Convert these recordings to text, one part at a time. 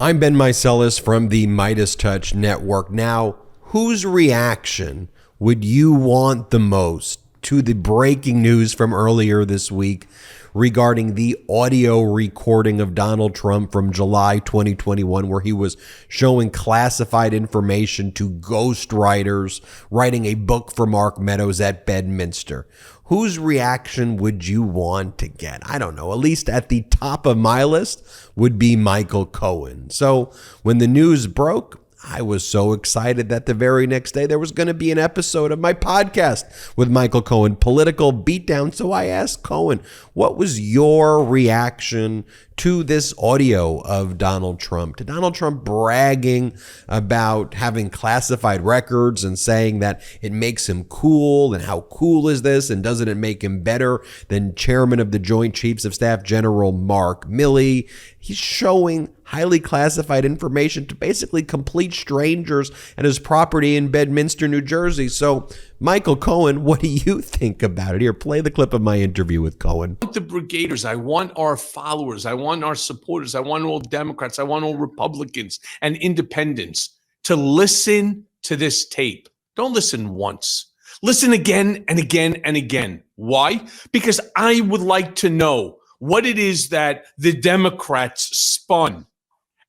I'm Ben Meiselas from the MeidasTouch network. Now, whose reaction would you want the most to the breaking news from earlier this week regarding the audio recording of Donald Trump from July 2021, where he was showing classified information to ghostwriters writing a book for Mark Meadows at Bedminster? Whose reaction would you want to get? I don't know. At least at the top of my list would be Michael Cohen. So when the news broke, I was so excited that the very next day there was going to be an episode of my podcast with Michael Cohen, Political Beatdown. So I asked Cohen, what was your reaction to this audio of Donald Trump, to Donald Trump bragging about having classified records and saying that it makes him cool, and how cool is this, and doesn't it make him better than Chairman of the Joint Chiefs of Staff General Mark Milley? He's showing highly classified information to basically complete strangers at his property in Bedminster, New Jersey. So, Michael Cohen, what do you think about it? Here, play the clip of my interview with Cohen. I want the brigaders. I want our followers. I want our supporters. I want all Democrats. I want all Republicans and independents to listen to this tape. Don't listen once. Listen again and again and again. Why? Because I would like to know what it is that the Democrats spun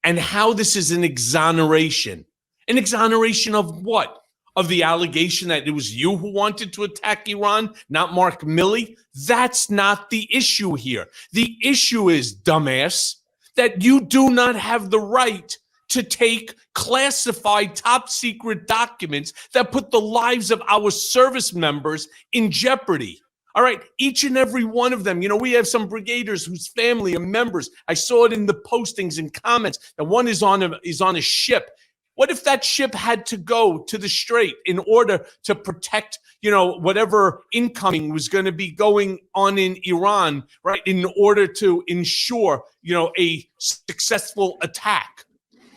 and how this is an exoneration. An exoneration of what? Of the allegation that it was you who wanted to attack Iran, not Mark Milley? That's not the issue here. The issue is, dumbass, that you do not have the right to take classified top secret documents that put the lives of our service members in jeopardy. All right, each and every one of them. You know, we have some brigaders whose family and members, I saw it in the postings and comments, that one is on a ship. What if that ship had to go to the Strait in order to protect, whatever incoming was going to be going on in Iran, right? In order to ensure, a successful attack.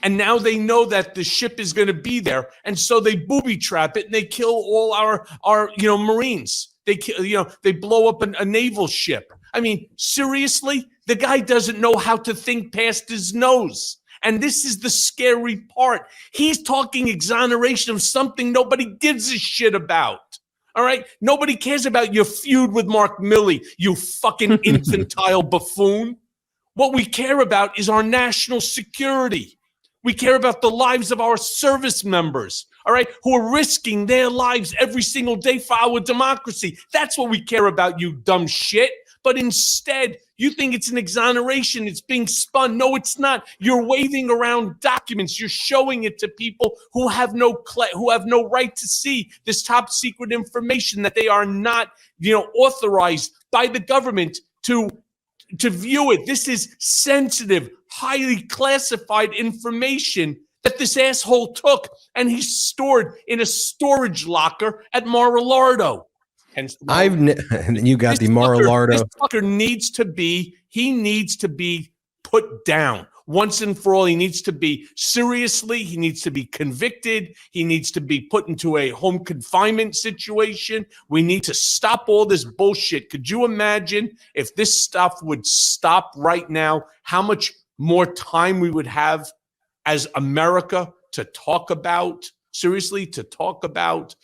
And now they know that the ship is going to be there. And so they booby trap it and they kill all our Marines. They blow up a naval ship. I mean, seriously, the guy doesn't know how to think past his nose. And this is the scary part. He's talking exoneration of something nobody gives a shit about. All right? Nobody cares about your feud with Mark Milley, you fucking infantile buffoon. What we care about is our national security. We care about the lives of our service members, all right, who are risking their lives every single day for our democracy. That's what we care about, you dumb shit. But instead, you think it's an exoneration. It's being spun. No, it's not. You're waving around documents. You're showing it to people who have no right to see this top secret information that they are not, authorized by the government to view it. This is sensitive, highly classified information that this asshole took and he stored in a storage locker at Mar-a-Lago. And you got the Mar-a-Lago. This fucker needs to be put down once and for all. He needs to be he needs to be convicted. He needs to be put into a home confinement situation. We need to stop all this bullshit. Could you imagine if this stuff would stop right now, how much more time we would have as America to talk about? Seriously, to talk about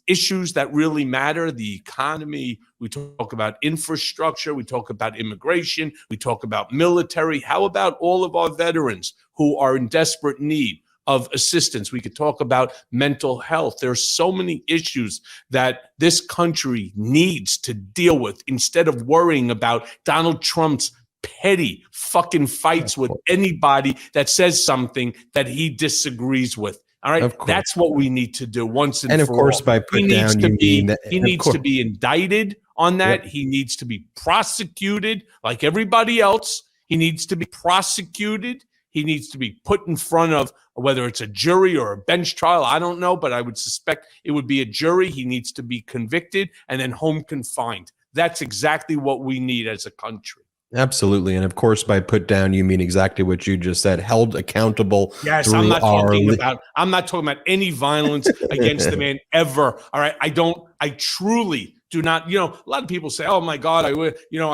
issues that really matter, the economy. We talk about infrastructure. We talk about immigration. We talk about military. How about all of our veterans who are in desperate need of assistance? We could talk about mental health. There are so many issues that this country needs to deal with instead of worrying about Donald Trump's petty fucking fights with anybody that says something that he disagrees with. All right, that's what we need to do once and for all. And of course, by put down, you mean that he needs to be indicted on that. Yep. He needs to be prosecuted like everybody else. He needs to be prosecuted. He needs to be put in front of, whether it's a jury or a bench trial, I don't know, but I would suspect it would be a jury. He needs to be convicted and then home confined. That's exactly what we need as a country. Absolutely. And of course, by put down, you mean exactly what you just said, held accountable. Yes, I'm not talking about any violence against the man ever. All right. I truly do not, a lot of people say, oh my God, I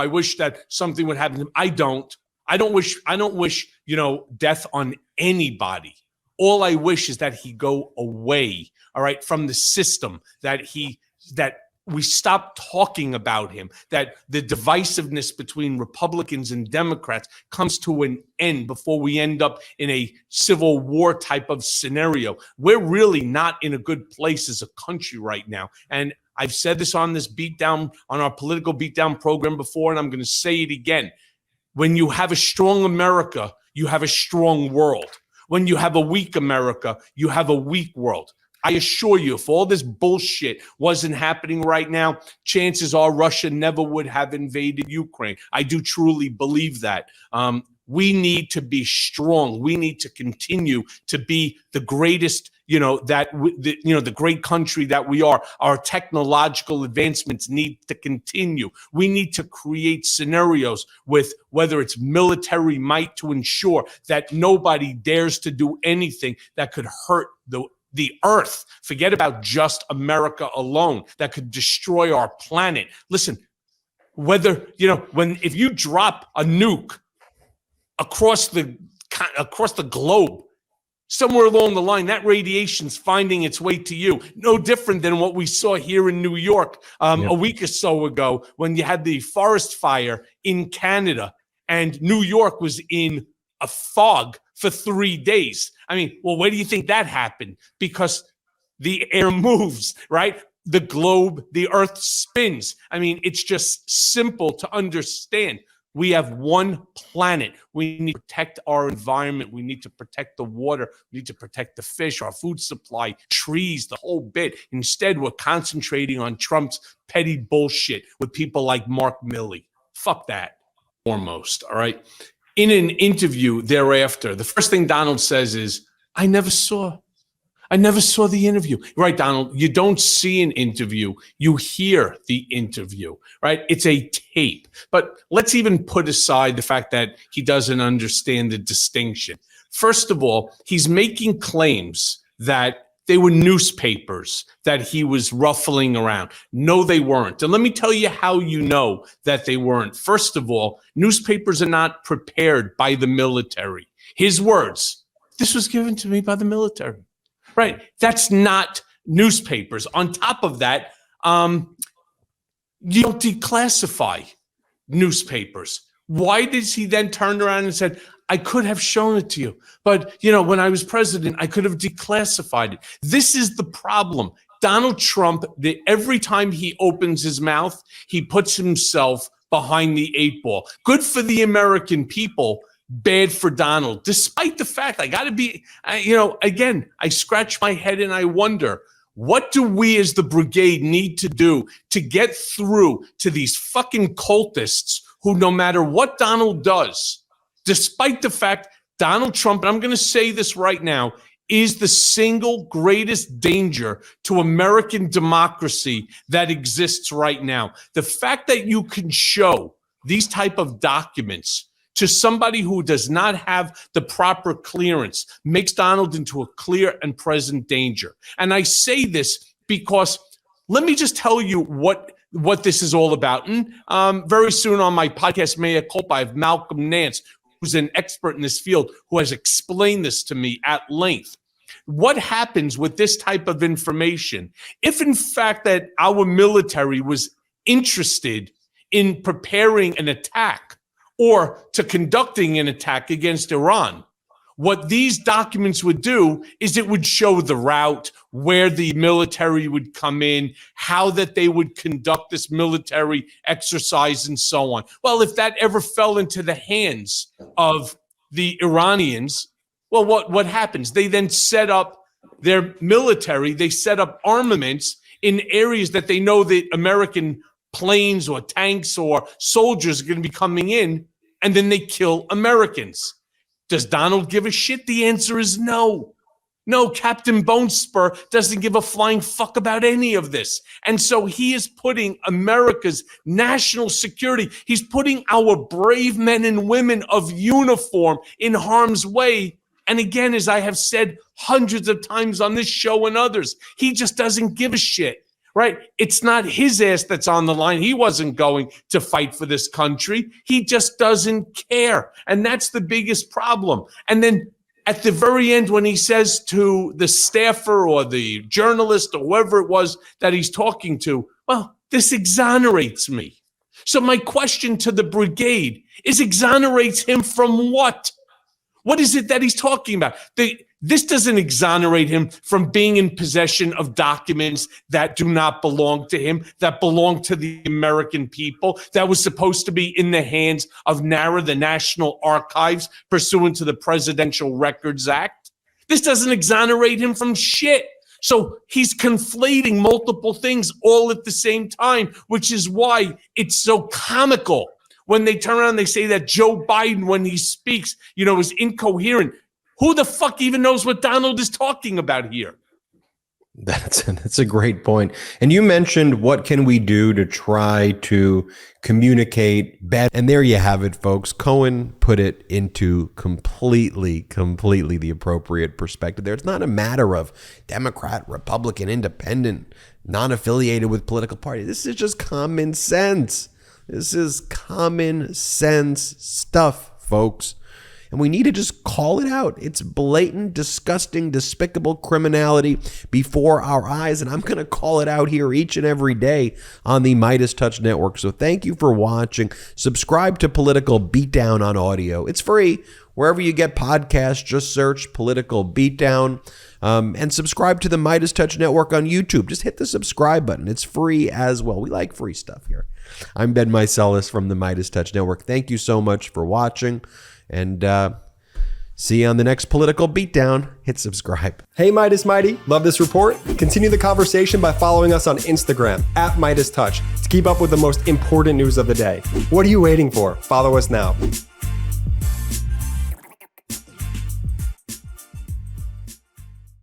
wish that something would happen to him. I don't wish, death on anybody. All I wish is that he go away, all right, from the system, that we stop talking about him, that the divisiveness between Republicans and Democrats comes to an end before we end up in a civil war type of scenario. We're really not in a good place as a country right now. And I've said this on this beatdown, on our political beatdown program before, and I'm going to say it again. When you have a strong America, you have a strong world. When you have a weak America, you have a weak world. I assure you, if all this bullshit wasn't happening right now, chances are Russia never would have invaded Ukraine. I do truly believe that. We need to be strong. We need to continue to be the greatest, the great country that we are. Our technological advancements need to continue. We need to create scenarios with whether it's military might to ensure that nobody dares to do anything that could hurt the earth. Forget about just America alone, that could destroy our planet. Listen, if you drop a nuke across the globe, somewhere along the line, that radiation's finding its way to you. No different than what we saw here in New York a week or so ago when you had the forest fire in Canada and New York was in a fog for 3 days. I mean, well, where do you think that happened? Because the air moves, right? The globe, the earth spins. I mean, it's just simple to understand. We have one planet. We need to protect our environment. We need to protect the water. We need to protect the fish, our food supply, trees, the whole bit. Instead, we're concentrating on Trump's petty bullshit with people like Mark Milley. Fuck that. Foremost, all right? In an interview thereafter, the first thing Donald says is, I never saw the interview. Right, Donald, you don't see an interview, you hear the interview, right? It's a tape. But let's even put aside the fact that he doesn't understand the distinction. First of all, he's making claims that they were newspapers that he was ruffling around. No, they weren't. And let me tell you how you know that they weren't. First of all, newspapers are not prepared by the military. His words, this was given to me by the military. Right. That's not newspapers. On top of that, you don't declassify newspapers. Why does he then turn around and said, I could have shown it to you, but when I was president, I could have declassified it. This is the problem. Donald Trump, every time he opens his mouth, he puts himself behind the 8 ball. Good for the American people. Bad for Donald, despite the fact I got to be, again, I scratch my head and I wonder, what do we as the brigade need to do to get through to these fucking cultists who, no matter what Donald does, despite the fact Donald Trump, and I'm going to say this right now, is the single greatest danger to American democracy that exists right now. The fact that you can show these type of documents to somebody who does not have the proper clearance makes Donald into a clear and present danger. And I say this because let me just tell you what this is all about. And very soon on my podcast, Mea Culpa, I have Malcolm Nance, who's an expert in this field, who has explained this to me at length. What happens with this type of information, if in fact that our military was interested in preparing an attack or to conducting an attack against Iran, what these documents would do is it would show the route, where the military would come in, how that they would conduct this military exercise, and so on. Well, if that ever fell into the hands of the Iranians, well, what happens? They then set up their military, they set up armaments in areas that they know that American planes or tanks or soldiers are going to be coming in, and then they kill Americans. Does Donald give a shit? The answer is no. No, Captain Bonespur doesn't give a flying fuck about any of this. And so he is putting America's national security, he's putting our brave men and women of uniform in harm's way. And again, as I have said hundreds of times on this show and others, he just doesn't give a shit. right? It's not his ass that's on the line. He wasn't going to fight for this country. He just doesn't care. And that's the biggest problem. And then at the very end, when he says to the staffer or the journalist or whoever it was that he's talking to, well, this exonerates me. So my question to the brigade is, exonerates him from what? What is it that he's talking about? This doesn't exonerate him from being in possession of documents that do not belong to him, that belong to the American people, that was supposed to be in the hands of NARA, the National Archives, pursuant to the Presidential Records Act. This doesn't exonerate him from shit. So he's conflating multiple things all at the same time, which is why it's so comical when they turn around and they say that Joe Biden, when he speaks, is incoherent. Who the fuck even knows what Donald is talking about here? That's a great point. And you mentioned, what can we do to try to communicate better? And there you have it, folks. Cohen put it into completely the appropriate perspective there. It's not a matter of Democrat, Republican, independent, non-affiliated with political party. This is just common sense. This is common sense stuff, folks. And we need to just call it out. It's blatant, disgusting, despicable criminality before our eyes. And I'm going to call it out here each and every day on the MeidasTouch Network. So thank you for watching. Subscribe to Political Beatdown on audio. It's free. Wherever you get podcasts, just search Political Beatdown. And subscribe to the MeidasTouch Network on YouTube. Just hit the subscribe button. It's free as well. We like free stuff here. I'm Ben Meiselas from the MeidasTouch Network. Thank you so much for watching. And see you on the next Political Beatdown. Hit subscribe. Hey, Meidas Mighty. Love this report? Continue the conversation by following us on Instagram @MeidasTouch to keep up with the most important news of the day. What are you waiting for? Follow us now.